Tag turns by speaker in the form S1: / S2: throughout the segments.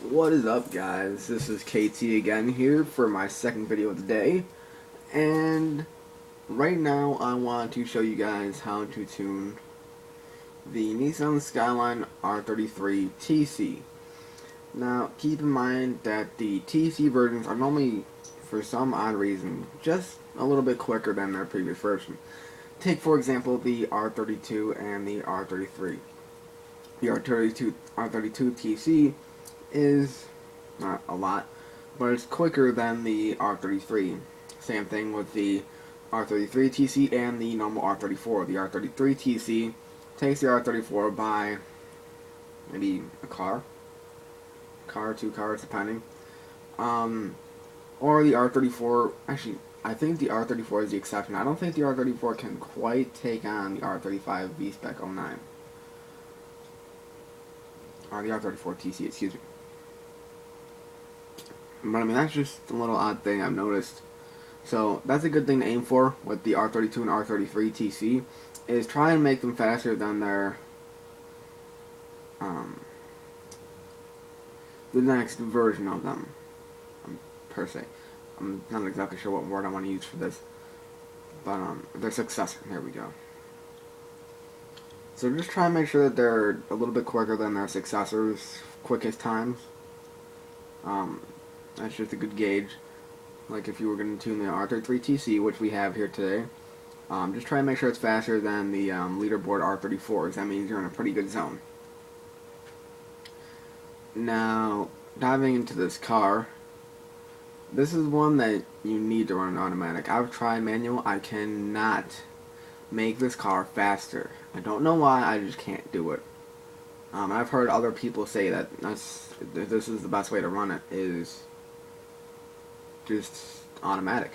S1: What is up, guys? This is KT again here for my second video of the day, and right now I want to show you guys how to tune the Nissan Skyline R33 TC. Now keep in mind that the TC versions are normally, for some odd reason, just a little bit quicker than their previous version. Take for example the R32 and the R33. The R32 TC is not a lot, but it's quicker than the R33. Same thing with the R33 TC and the normal R34. The R33 TC takes the R34 by maybe a car, two cars, depending. Or the R34, actually, I think the R34 is the exception. I don't think the R34 can quite take on the R35 V-Spec 09. Or the R34 TC, excuse me. But I mean, that's just a little odd thing I've noticed. So that's a good thing to aim for with the R32 and R33 TC, is try and make them faster than their the next version of them, per se. I'm not exactly sure what word I want to use for this, but their successor. There we go. So just try and make sure that they're a little bit quicker than their successors' quickest times. That's just a good gauge. Like if you were going to tune the R33 TC, which we have here today, just try and make sure it's faster than the leaderboard R34s. That means you're in a pretty good zone. Now, diving into this car, this is one that you need to run automatic. I've tried manual. I cannot make this car faster. I don't know why, I just can't do it. I've heard other people say that this is the best way to run it, is just automatic.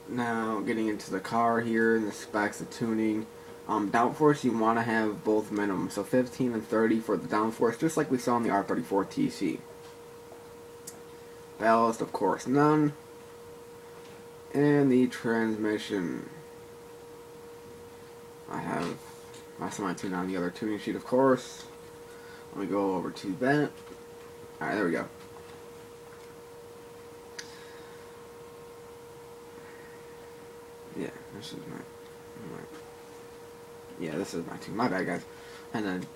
S1: Now, getting into the car here and the specs, the tuning, downforce, you want to have both minimum, so 15 and 30 for the downforce, just like we saw in the R34 TC. Ballast, of course, none. And the transmission, I have my semi-tune on the other tuning sheet, of course. Let me go over to that. Alright, there we go. Yeah, this is my yeah, this is my tune. My bad, guys. And then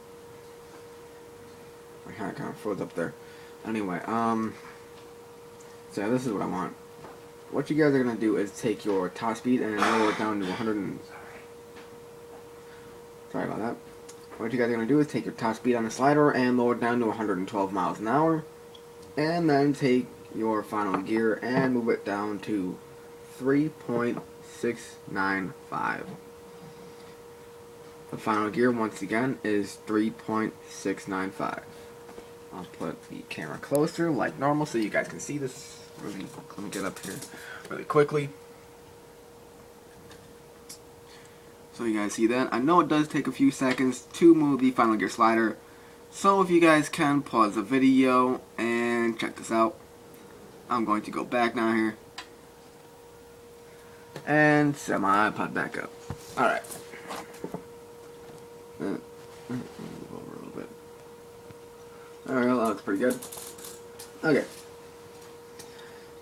S1: my hat kind of froze up there. Anyway, so yeah, this is what I want. What you guys are gonna do is take your top speed and lower it down to 100. Sorry about that. What you guys are going to do is take your top speed on the slider and lower it down to 112 miles an hour. And then take your final gear and move it down to 3.695. The final gear, once again, is 3.695. I'll put the camera closer like normal so you guys can see this. Let me get up here really quickly. So you guys see that? I know it does take a few seconds to move the final gear slider. So if you guys can pause the video and check this out. I'm going to go back now here. And set my iPod back up. Alright. Move over a little bit. Alright, well, that looks pretty good. Okay.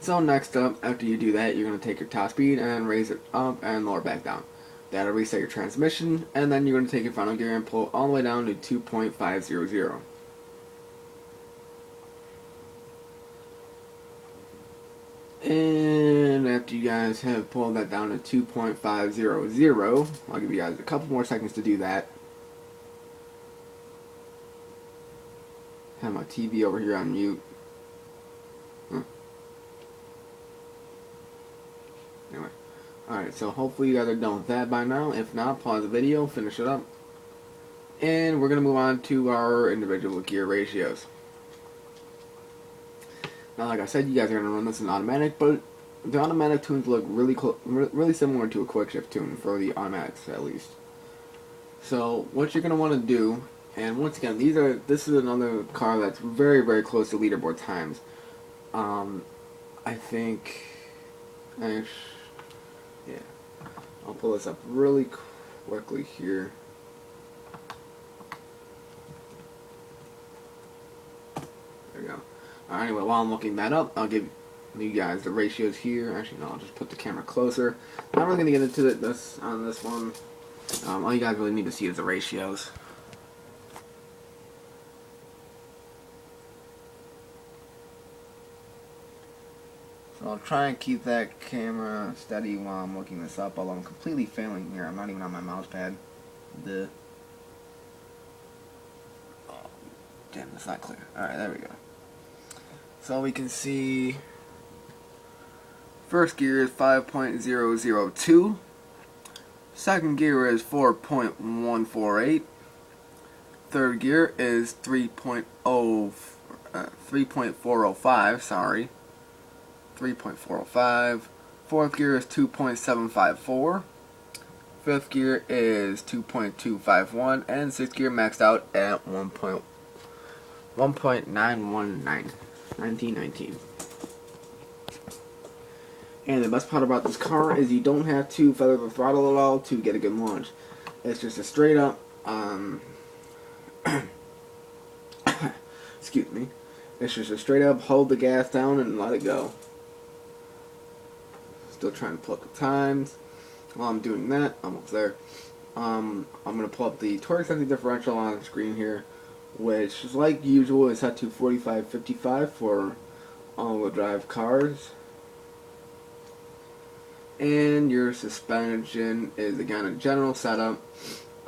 S1: So next up, after you do that, you're going to take your top speed and raise it up and lower it back down. That'll reset your transmission, and then you're going to take your final gear and pull it all the way down to 2.500. And after you guys have pulled that down to 2.500, I'll give you guys a couple more seconds to do that. Have my TV over here on mute. Anyway. Alright, so hopefully you guys are done with that by now. If not, pause the video, finish it up. And we're going to move on to our individual gear ratios. Now, like I said, you guys are going to run this in automatic, but the automatic tunes look really similar to a quick shift tune, for the automatics at least. So, what you're going to want to do, and once again, this is another car that's very, very close to leaderboard times. I think... yeah, I'll pull this up really quickly here. we go. Anyway, while I'm looking that up, I'll give you guys the ratios here. Actually, no, I'll just put the camera closer. I'm not really going to get into this on this one. All you guys really need to see is the ratios. So I'll try and keep that camera steady while I'm looking this up, although I'm completely failing here. I'm not even on my mouse pad. Oh, damn, that's not clear. Alright, there we go. So we can see first gear is 5.002. Second gear is 4.148. Third gear is 3.405, sorry. 3.405. Fourth gear is 2.754. Fifth gear is 2.251, and sixth gear maxed out at 1.919. And the best part about this car is you don't have to feather the throttle at all to get a good launch. It's just a straight up, excuse me. It's just a straight up hold the gas down and let it go. Still trying to pull up the times. While I'm doing that, almost there. I'm going to pull up the torque sensing differential on the screen here, which is like usual is set to 45-55 for all-wheel drive cars. And your suspension is again a general setup.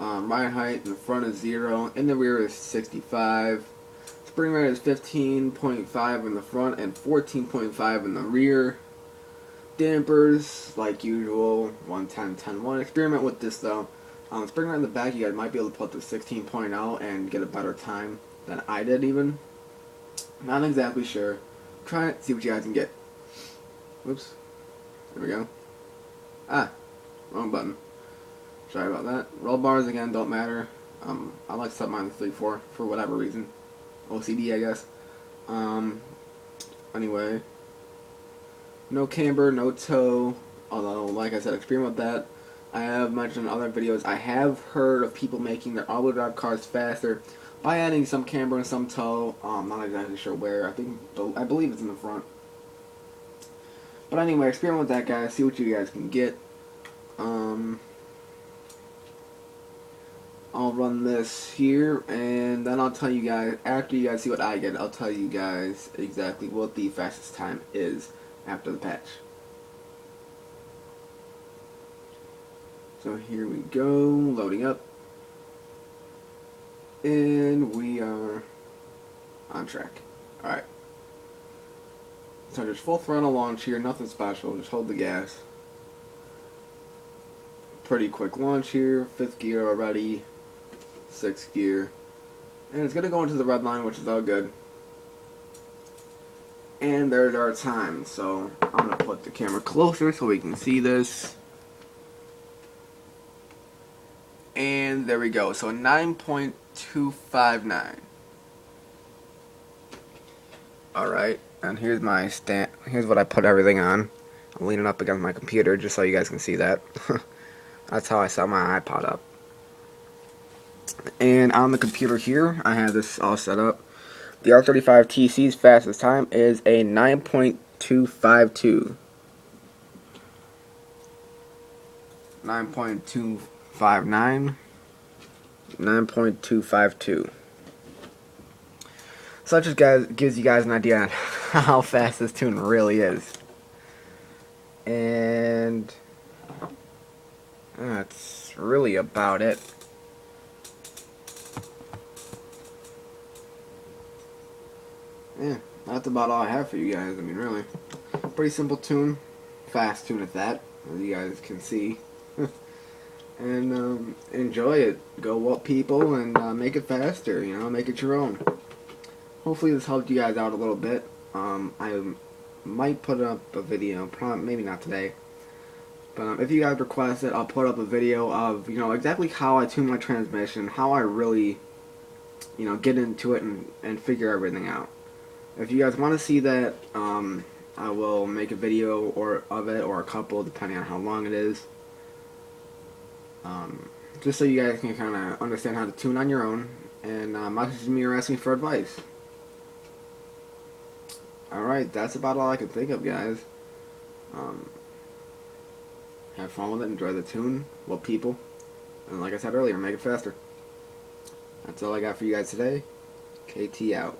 S1: Ride height in the front is 0, in the rear is 65. Spring rate is 15.5 in the front and 14.5 in the rear. Dampers, like usual, 110, 10, 1. Experiment with this though. Spring rate in the back, you guys might be able to put the 16.0 and get a better time than I did even. Not exactly sure. Try it, see what you guys can get. Whoops. There we go. Ah, wrong button. Sorry about that. Roll bars again don't matter. I like to set mine to 3.4 for whatever reason. OCD, I guess. Anyway, no camber, no toe. Although, like I said, experiment with that. I have mentioned in other videos, I have heard of people making their all-wheel drive cars faster by adding some camber and some toe. I'm not exactly sure where. I believe it's in the front. But anyway, experiment with that, guys. See what you guys can get. I'll run this here, and then I'll tell you guys, after you guys see what I get, I'll tell you guys exactly what the fastest time is after the patch. So here we go, loading up. And we are on track. Alright. So just full throttle launch here, nothing special, just hold the gas. Pretty quick launch here, 5th gear already, 6th gear. And it's going to go into the red line, which is all good. And there's our time, so I'm going to put the camera closer so we can see this. And there we go, so 9.259. Alright, and here's my stand. Here's what I put everything on. I'm leaning up against my computer just so you guys can see that. That's how I set my iPod up. And on the computer here, I have this all set up. The R33 TC's fastest time is a 9.252. 9.259. 9.252. So that just gives you guys an idea on how fast this tune really is. And that's really about it. Yeah, that's about all I have for you guys. I mean, really. Pretty simple tune. Fast tune at that, as you guys can see. And enjoy it. Go whoop people and make it faster, you know, make it your own. Hopefully this helped you guys out a little bit. I might put up a video, maybe not today. But if you guys request it, I'll put up a video of, you know, exactly how I tune my transmission, how I really, you know, get into it and figure everything out. If you guys want to see that, I will make a video of it, or a couple, depending on how long it is. Just so you guys can kind of understand how to tune on your own, and message me or ask me for advice. Alright, that's about all I can think of, guys. Um, have fun with it, enjoy the tune, love people, and like I said earlier, make it faster. That's all I got for you guys today. KT out.